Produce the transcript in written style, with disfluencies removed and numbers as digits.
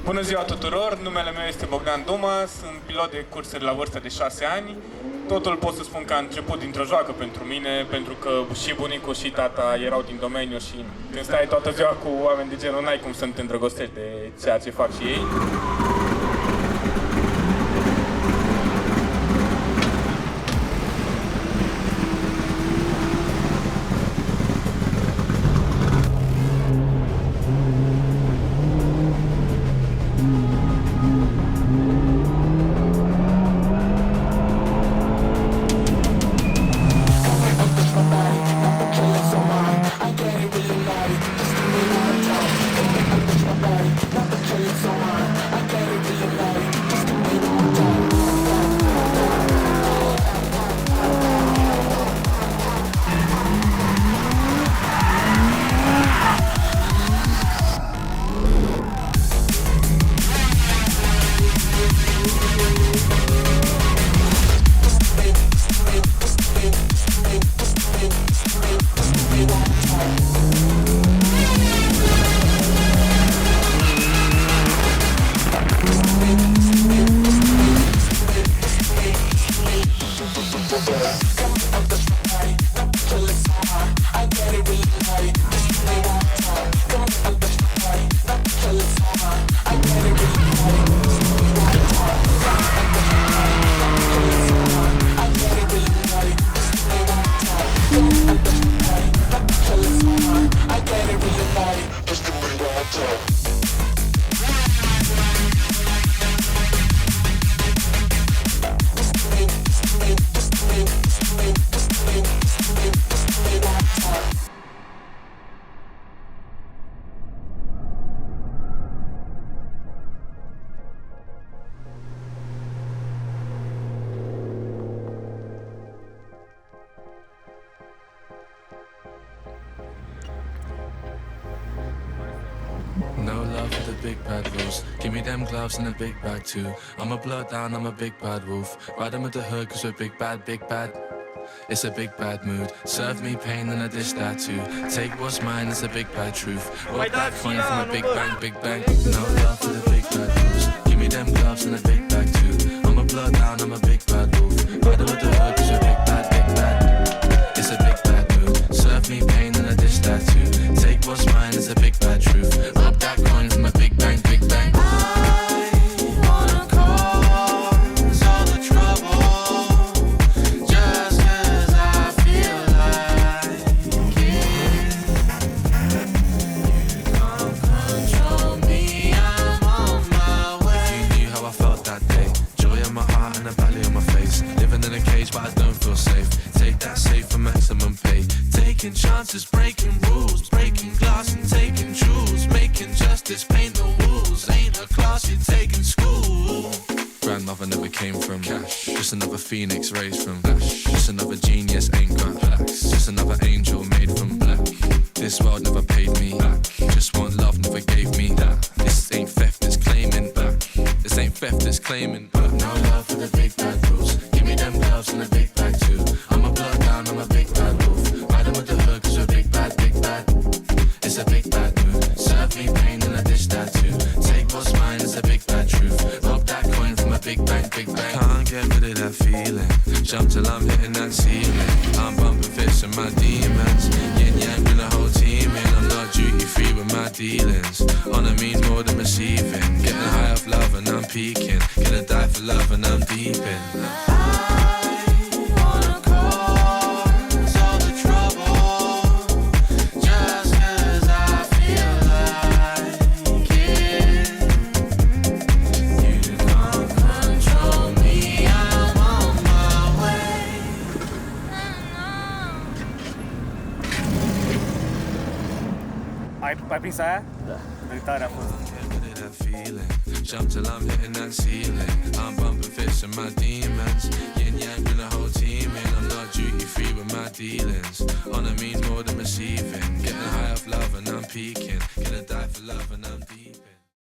Bună ziua tuturor, numele meu este Bogdan Duma, sunt pilot de cursuri la vârstă de 6 ani. Totul pot să spun că a început dintr-o joacă pentru mine, pentru că și bunicul și tata erau din domeniu și când stai toată ziua cu oameni de genul, n-ai cum să nu te îndrăgostești de ceea ce fac și ei. No love for the big bad rules. Give me them gloves and a big bag too. I'm a blood down, I'm a big bad wolf. Riding with the hood cause we're big bad, big bad. It's a big bad mood. Serve me pain and I dish that too. Take what's mine, it's a big bad truth. Rob that coin from a big bang, big bang. No love for the big bad rules. Give me them gloves and a big bag too. I'm a blood down, I'm a big bad wolf. Riding with the hood cause we're big bad, big bad. It's a big bad mood. Serve me pain and I dish that too. Take what's mine, it's a big bad truth. Rob that coin from a big bang, big bang. Taking chances, breaking rules, breaking glass and taking jewels, making justice, paint the walls. Ain't a class you take in school. Grandmother never came from cash. Just another phoenix raised from ash. Just another genius, ain't got plaques. Just another angel made from black. This world never paid me back. Just one love never gave me that. This ain't theft, it's claiming back. This ain't theft, it's claiming back. No love for the big bad rules. Give me them gloves and a big bag too. I'm a blood down, I'm a big bad wolf. Riding with the hood cause we're big bad, big bad. It's a big bad mood. Serve me pain and I dish that too. Take what's mine, it's a big bad truth. Rob that coin from a big bang, big bang. Can't get rid of that feeling. Jump till I'm hitting that ceiling. I'm bumping fists with my demons. Yin yang bring the whole team in. I'm not duty free with my dealings. On a means more than receiving. Getting high off love and I'm peaking. Gonna die for love and I'm deep in. Ai prins aia? Da. Tare a fost. Jump till I'm hitting that ceiling. I'm bumping fists with my demons. Yin yang bring the whole team in. I'm not duty free with my dealings. On a means more than receiving.